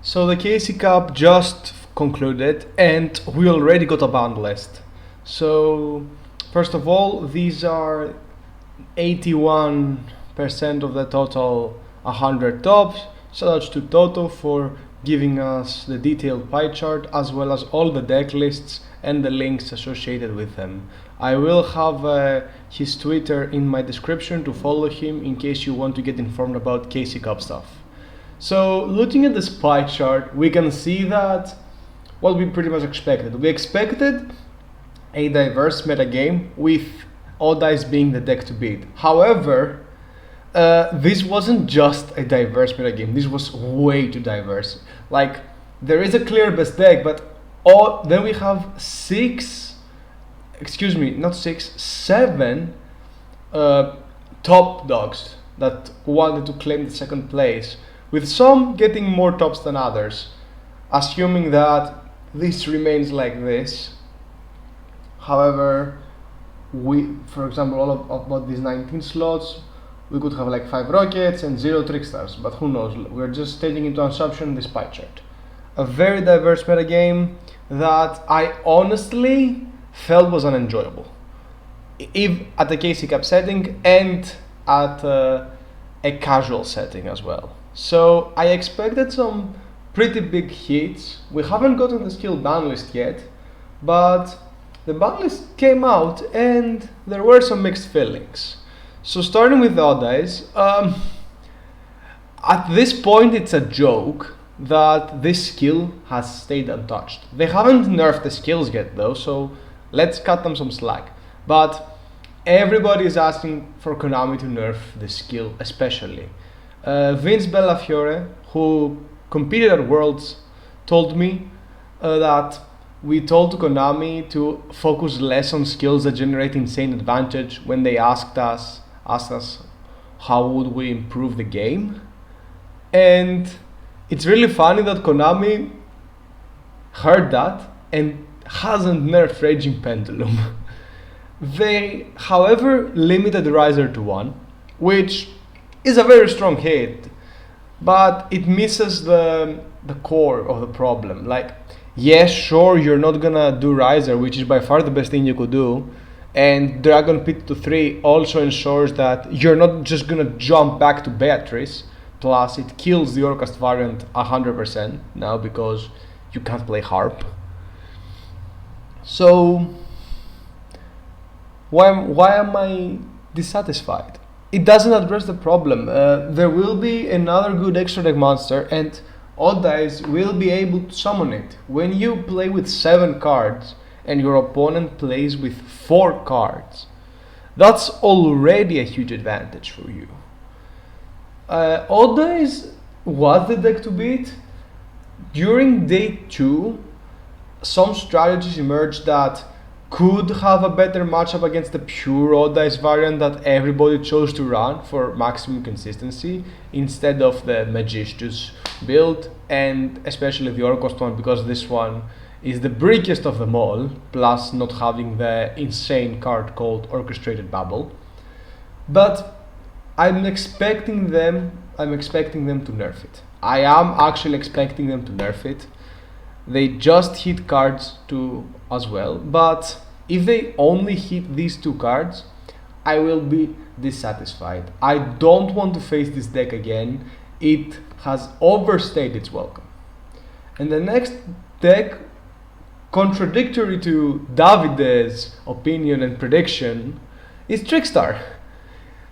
So the KC Cup just concluded and we already got a band list. So first of all, these are 81% of the total 100 tops. Shout out to Toto for giving us the detailed pie chart as well as all the deck lists and the links associated with them. I will have his Twitter in my description to follow him in case you want to get informed about KC Cup stuff. So looking at this pie chart, we can see that what we pretty much expected. We expected a diverse metagame with odd eyes being the deck to beat. However, this wasn't just a diverse metagame, this was way too diverse. Like, there is a clear best deck, but then we have seven top dogs that wanted to claim the second place, with some getting more tops than others. Assuming that this remains like this, however, for example, about these 19 slots, we could have like 5 rockets and 0 trickstars, but who knows, we're just taking into assumption this pie chart. A very diverse metagame that I honestly felt was unenjoyable, if at the KC Cup setting and at a casual setting as well. So I expected some pretty big hits. We haven't gotten the skill Banlist yet, but the Banlist came out and there were some mixed feelings. So starting with the odd eyes, at this point it's a joke that this skill has stayed untouched. They haven't nerfed the skills yet though, so let's cut them some slack. But everybody is asking for Konami to nerf the skill especially. Vince Bellafiore, who competed at Worlds, told me that we told Konami to focus less on skills that generate insane advantage when they asked us how would we improve the game. And it's really funny that Konami heard that and hasn't nerfed Raging Pendulum. They, however, limited Riser to 1, which is a very strong hit, but it misses the core of the problem. Like, yes, sure, you're not gonna do Riser, which is by far the best thing you could do, and Dragon Pit to 3 also ensures that you're not just gonna jump back to Beatrice, plus it kills the Orcast variant 100% now because you can't play Harp. So why am I dissatisfied? It doesn't address the problem. There will be another good extra deck monster and odd eyes will be able to summon it. When you play with 7 cards and your opponent plays with 4 cards, that's already a huge advantage for you. Odd eyes was the deck to beat. During day 2, some strategies emerged that could have a better matchup against the pure odd eyes variant that everybody chose to run for maximum consistency instead of the Magistus build, and especially the Orcost one, because this one is the brickiest of them all, plus not having the insane card called Orchestrated Babel. But I'm expecting them to nerf it. I am actually expecting them to nerf it. They just hit cards too as well, but if they only hit these 2 cards, I will be dissatisfied. I don't want to face this deck again. It has overstayed its welcome. And the next deck, contradictory to Davide's opinion and prediction, is Trickstar.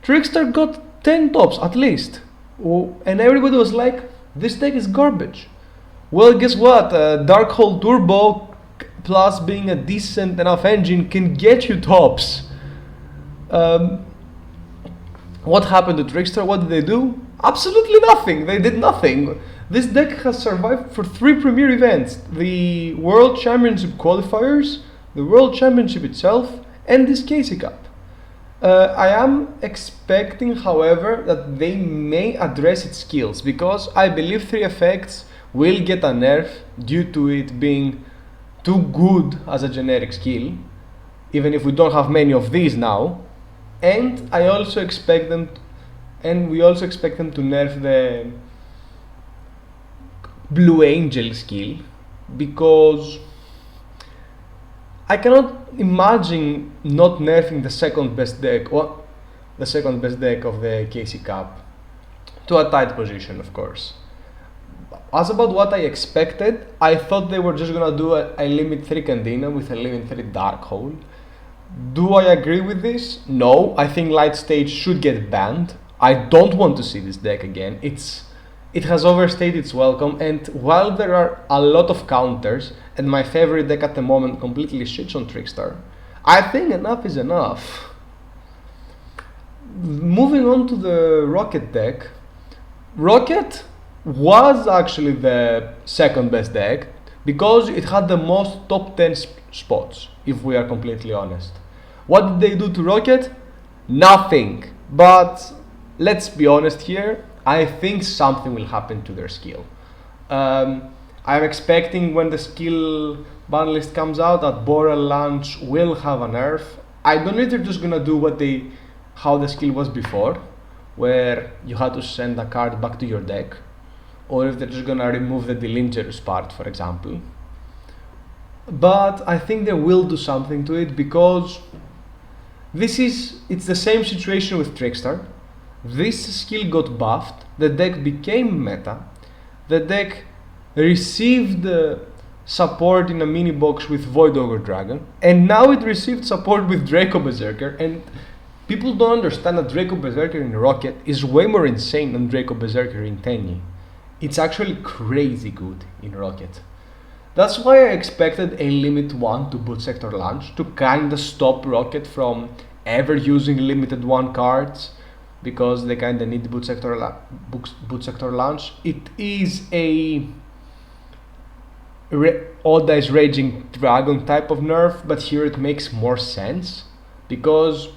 Trickstar got 10 tops at least, and everybody was like, this deck is garbage. Well, guess what? Dark Hole Turbo plus being a decent enough engine can get you tops. What happened to Trickstar? What did they do? Absolutely nothing. They did nothing. This deck has survived for 3 premier events: the World Championship qualifiers, the World Championship itself, and this KC Cup. I am expecting, however, that they may address its skills, because I believe 3 effects will get a nerf due to it being too good as a generic skill, even if we don't have many of these now. And we also expect them to nerf the Blue Angel skill, because I cannot imagine not nerfing the second best deck, or the second best deck of the KC Cup, to a tight position, of course. As about what I expected, I thought they were just gonna do a limit 3 Candina with a limit 3 Dark Hole. Do I agree with this? No, I think Light Stage should get banned. I don't want to see this deck again. It has overstayed its welcome, and while there are a lot of counters, and my favorite deck at the moment completely shits on Trickstar, I think enough is enough. Moving on to the Rocket deck, Rocket was actually the second best deck because it had the most top 10 spots, if we are completely honest. What did they do to Rocket? Nothing. But let's be honest here, I think something will happen to their skill. I'm expecting when the skill ban list comes out that Boral Launch will have a nerf. I don't know if they're just gonna do how the skill was before, where you had to send a card back to your deck, or if they're just gonna remove the Delingerous part, for example. But I think they will do something to it, because it's the same situation with Trickstar. This skill got buffed, the deck became meta, the deck received support in a mini box with Void Ogre Dragon, and now it received support with Draco Berserker, and people don't understand that Draco Berserker in Rocket is way more insane than Draco Berserker in Tenyi. It's actually crazy good in Rocket. That's why I expected a limit 1 to Boot Sector Launch to kinda stop Rocket from ever using limited 1 cards, because they kinda need Boot Sector Launch. It is a Odd Eyes Raging Dragon type of nerf, but here it makes more sense, because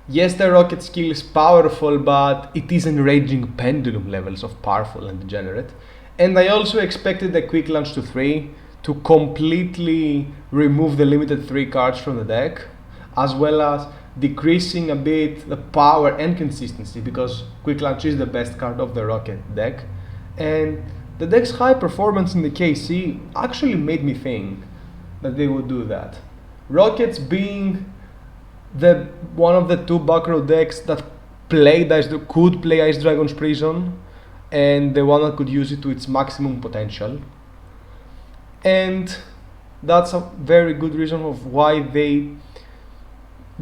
yes, the Rocket skill is powerful, but it isn't Raging Pendulum levels of powerful and degenerate. And I also expected the Quick Launch to 3 to completely remove the limited 3 cards from the deck, as well as decreasing a bit the power and consistency, because Quick Launch is the best card of the Rocket deck. And the deck's high performance in the KC actually made me think that they would do that. Rockets being one of the 2 back row decks that could play Ice Dragon's Prison, and the one that could use it to its maximum potential. And that's a very good reason of why they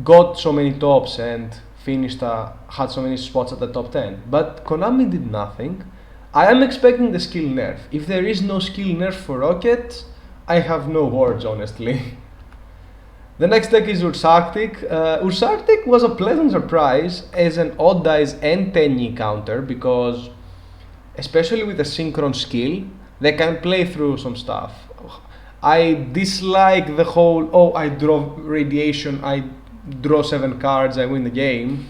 got so many tops and had so many spots at the top 10. But Konami did nothing. I am expecting the skill nerf. If there is no skill nerf for Rocket, I have no words, honestly. The next deck is Ursarctic. Ursarctic was a pleasant surprise as an Odd Eyes and Tenyi counter, because especially with the Synchron skill, they can play through some stuff. I dislike the whole, I draw Radiation, I draw 7 cards, I win the game.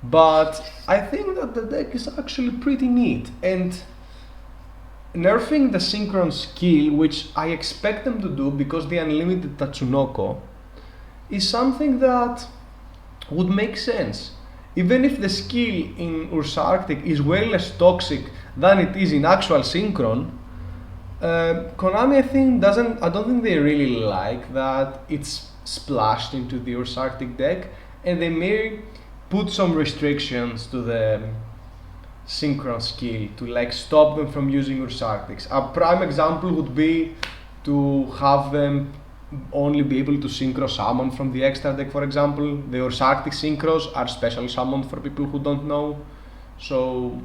But I think that the deck is actually pretty neat, and nerfing the Synchron skill, which I expect them to do because they unlimited Tatsunoko, is something that would make sense. Even if the skill in Ursarctic is way less toxic than it is in actual Synchron, Konami I don't think they really like that it's splashed into the Ursarctic deck, and they may put some restrictions to the Synchron skill to stop them from using Ursarctics. A prime example would be to have them only be able to synchro summon from the extra deck, for example. The Ursarctic synchros are special summoned for people who don't know. So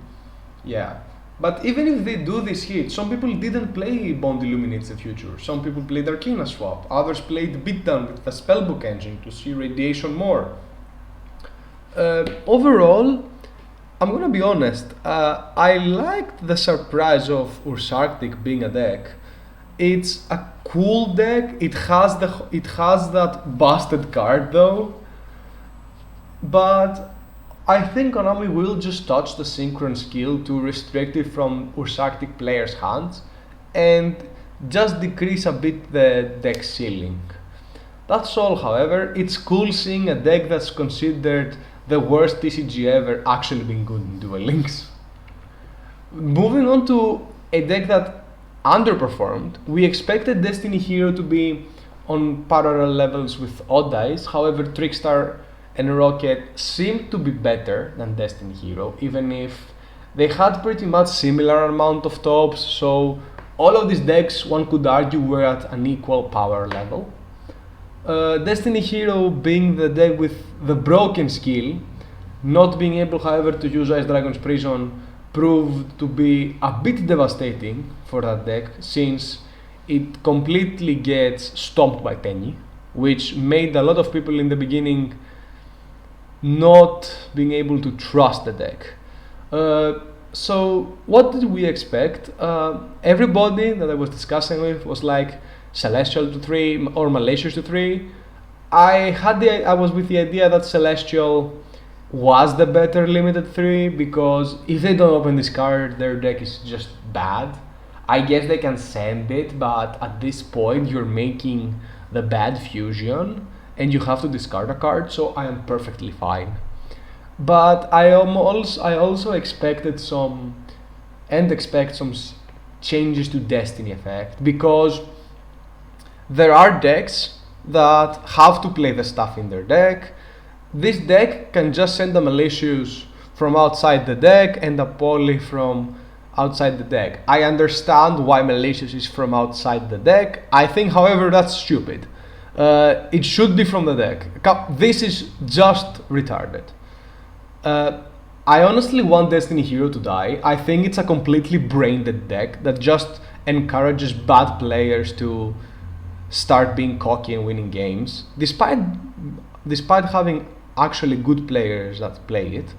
yeah. But even if they do this hit, some people didn't play Bond Illuminates the Future. Some people played Arcana Swap. Others played Beatdown with the Spellbook engine to see Radiation more. Overall, I'm gonna be honest, I liked the surprise of Ursarctic being a deck. It's a cool deck. It has that busted card though, but I think Konami will just touch the Synchron skill to restrict it from Ursarctic players' hands and just decrease a bit the deck ceiling. That's all. However, it's cool seeing a deck that's considered the worst TCG ever actually being good in Duel Links. Moving on to a deck that underperformed. We expected Destiny Hero to be on parallel levels with Odd Eyes. However, Trickstar and Rocket seemed to be better than Destiny Hero, even if they had pretty much similar amount of tops. So all of these decks, one could argue, were at an equal power level. Destiny Hero being the deck with the broken skill, not being able, however, to use Ice Dragon's Prison, proved to be a bit devastating for that deck, since it completely gets stomped by Tenyi, which made a lot of people in the beginning not being able to trust the deck. So what did we expect? Everybody that I was discussing with was like Celestial to 3 or Malicious to 3. I was with the idea that Celestial was the better limited 3, because if they don't open this card, their deck is just bad. I guess they can send it, but at this point you're making the bad fusion and you have to discard a card, so I am perfectly fine. But I also expected expect some changes to Destiny effect, because there are decks that have to play the stuff in their deck. This deck can just send a Malicious from outside the deck and a Poly from outside the deck. I understand why Malicious is from outside the deck. I think, however, that's stupid. It should be from the deck. This is just retarded. I honestly want Destiny Hero to die. I think it's a completely brain-dead deck that just encourages bad players to start being cocky and winning games, despite having actually good players that play it.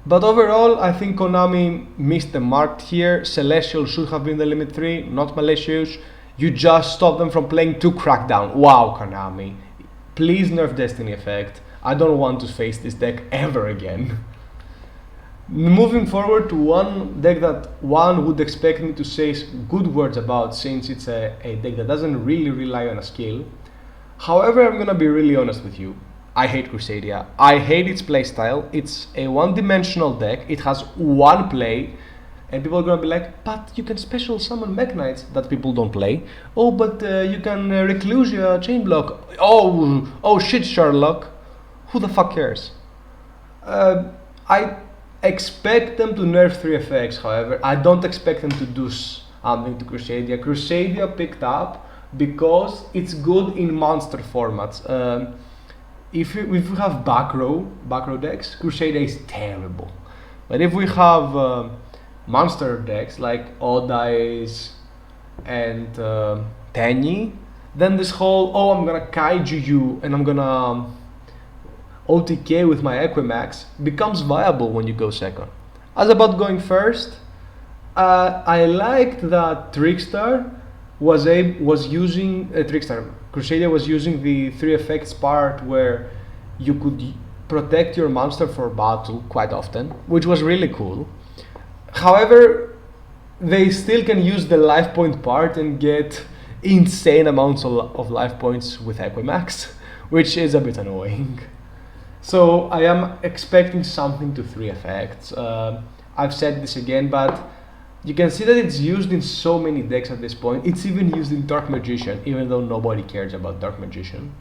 But overall, I think Konami missed the mark here. Celestial should have been the limit 3, not Malicious. You just stopped them from playing 2 Crackdown. Wow, Konami. Please nerf Destiny effect. I don't want to face this deck ever again. Moving forward to one deck that one would expect me to say good words about, since it's a deck that doesn't really rely on a skill. However, I'm gonna be really honest with you. I hate Crusadia. I hate its playstyle. It's a one-dimensional deck. It has one play, and people are gonna be like, but you can special summon Mech Knights that people don't play. Oh, but you can Reclusia Chain Block. Oh shit, Sherlock. Who the fuck cares? I expect them to nerf 3 effects, however. I don't expect them to do something to Crusadia. Crusadia picked up because it's good in monster formats. If we have back row decks, Crusadia is terrible. But if we have monster decks like Odd Eyes and Tenyi, then this whole, I'm gonna kaiju you and I'm gonna OTK with my Equimax becomes viable when you go second. As about going first, I liked that Trickstar was using Crusadia was using the 3 effects part where you could protect your monster for battle quite often, which was really cool. However, they still can use the life point part and get insane amounts of life points with Equimax, which is a bit annoying. So I am expecting something to 3 effects. I've said this again, but you can see that it's used in so many decks at this point. It's even used in Dark Magician, even though nobody cares about Dark Magician.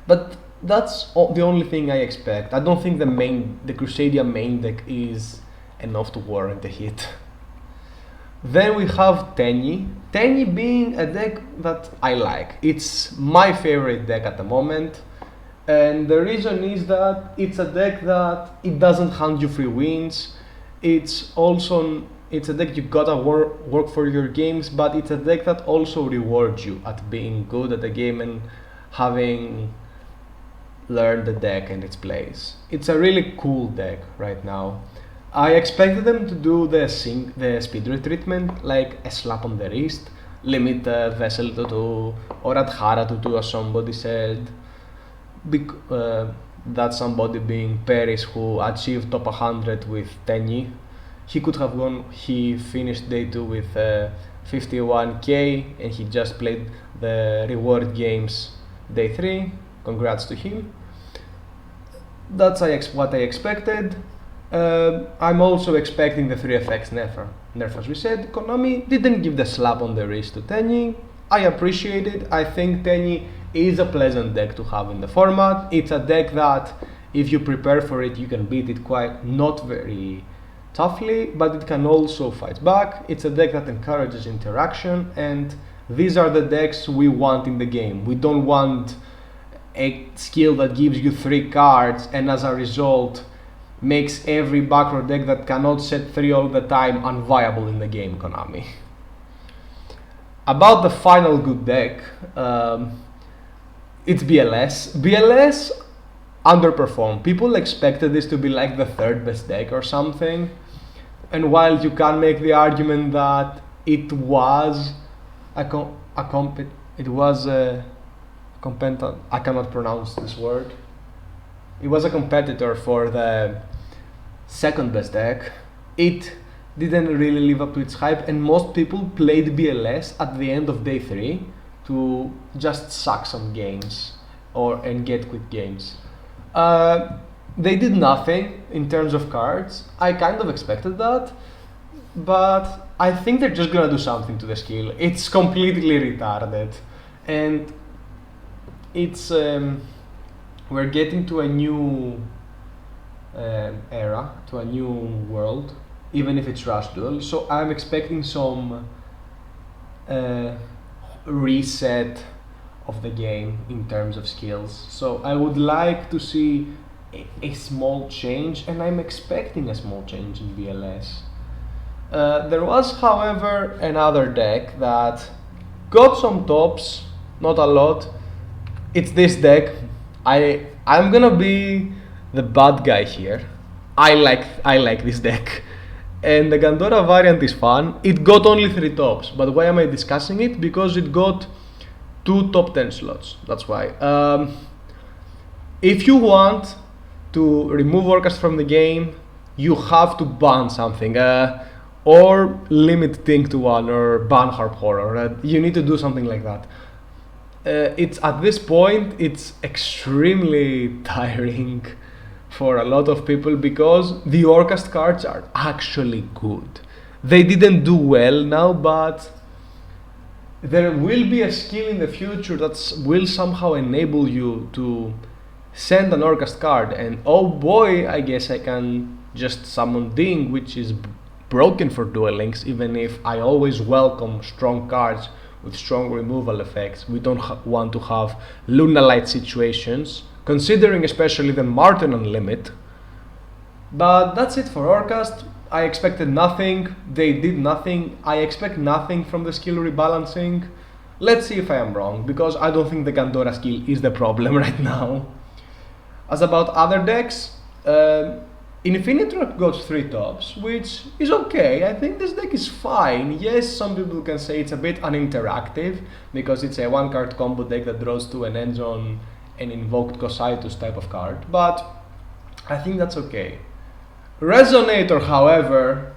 But that's the only thing I expect. I don't think the Crusadia main deck is enough to warrant a hit. Then we have Tenyi. Tenyi being a deck that I like. It's my favorite deck at the moment. And the reason is that it's a deck that it doesn't hand you free wins. It's a deck you gotta work for your games, but it's a deck that also rewards you at being good at the game and having learned the deck and its plays. It's a really cool deck right now. I expected them to do the speed retreatment, like a slap on the wrist, limit Vessel to 2 or Adhara to 2, as somebody said. That somebody being Paris, who achieved top 100 with Tenyi. He finished day 2 with 51k and he just played the reward games day 3. Congrats to him. That's what I expected. I'm also expecting the 3FX nerf. As we said, Konami didn't give the slap on the wrist to Tenyi. I appreciate it. I think Tenyi is a pleasant deck to have in the format. It's a deck that, if you prepare for it, you can beat it quite not very toughly, but it can also fight back. It's a deck that encourages interaction, and these are the decks we want in the game. We don't want a skill that gives you 3 cards and as a result makes every backrow deck that cannot set 3 all the time unviable in the game, Konami. About the final good deck, it's BLS. BLS underperformed. People expected this to be like the 3rd best deck or something, and while you can make the argument that it was I cannot pronounce this word. It was a competitor for the 2nd best deck. It didn't really live up to its hype, and most people played BLS at the end of day 3 to just suck some games and get quick games. They did nothing in terms of cards. I kind of expected that, but I think they're just gonna do something to the skill. It's completely retarded, and it's we're getting to a new era, to a new world, even if it's Rush Duel. So I'm expecting some reset of the game in terms of skills. So I would like to see a small change, and I'm expecting a small change in BLS. There was, however, another deck that got some tops, not a lot. It's this deck. I'm gonna be the bad guy here. I like this deck, and the Gandora variant is fun. It got only 3 tops, but why am I discussing it? Because it got 2 top 10 slots. That's why. If you want to remove Orcast from the game, you have to ban something, or limit Think to 1, or ban Harp Horror. You need to do something like that. It's at this point, it's extremely tiring for a lot of people because the Orcast cards are actually good. They didn't do well now, but there will be a skill in the future that will somehow enable you to send an Orcast card, and oh boy, I guess I can just summon Ding, which is broken for Duel Links, even if I always welcome strong cards with strong removal effects. We don't want to have Lunalight situations, considering especially the Martin Unlimit. But that's it for Orcast. I expected nothing, they did nothing. I expect nothing from the skill rebalancing. Let's see if I am wrong, because I don't think the Gandora skill is the problem right now. As about other decks, Infinitrap got 3 tops, which is okay. I think this deck is fine. Yes, some people can say it's a bit uninteractive, because it's a 1-card combo deck that draws to an end zone and invoked Cositus type of card, but I think that's okay. Resonator, however,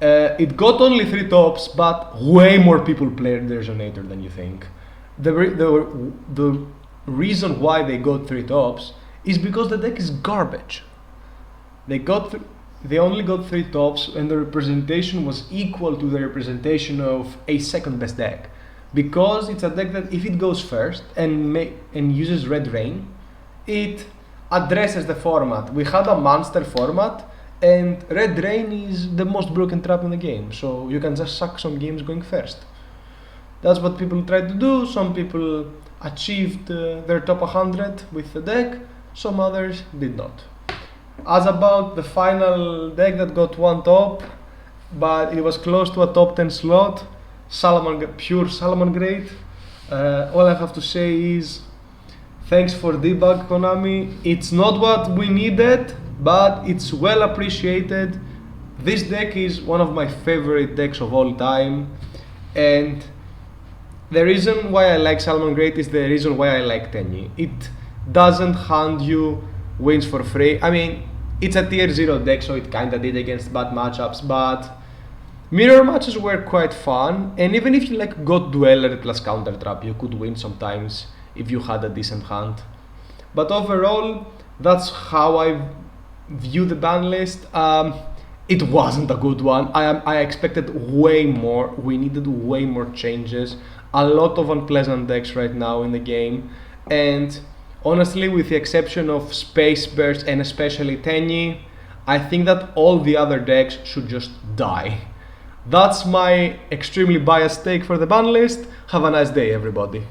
it got only 3 tops, but way more people played the Resonator than you think. The reason why they got 3 tops is because the deck is garbage. They only got 3 tops, and the representation was equal to the representation of a 2nd best deck, because it's a deck that if it goes first and uses Red Rain, it addresses the format. We had a monster format, and Red Rain is the most broken trap in the game, so you can just suck some games going first. That's what people tried to do. Some people achieved their top 100 with the deck, some others did not. As about the final deck that got 1 top, but it was close to a top 10 slot, pure Salamangreat. All I have to say is thanks for debug, Konami. It's not what we needed, but it's well appreciated. This deck is one of my favorite decks of all time, and the reason why I like Salamangreat is the reason why I like Tenyi. It doesn't hand you wins for free. I mean, it's a tier 0 deck, so it kinda did against bad matchups, but mirror matches were quite fun, and even if you got Dueler plus Counter Trap, you could win sometimes if you had a decent hand. But overall, that's how I view the ban list, it wasn't a good one. I expected way more. We needed way more changes. A lot of unpleasant decks right now in the game, and honestly, with the exception of Space Burst and especially Tenyi, I think that all the other decks should just die. That's my extremely biased take for the ban list. Have a nice day, everybody.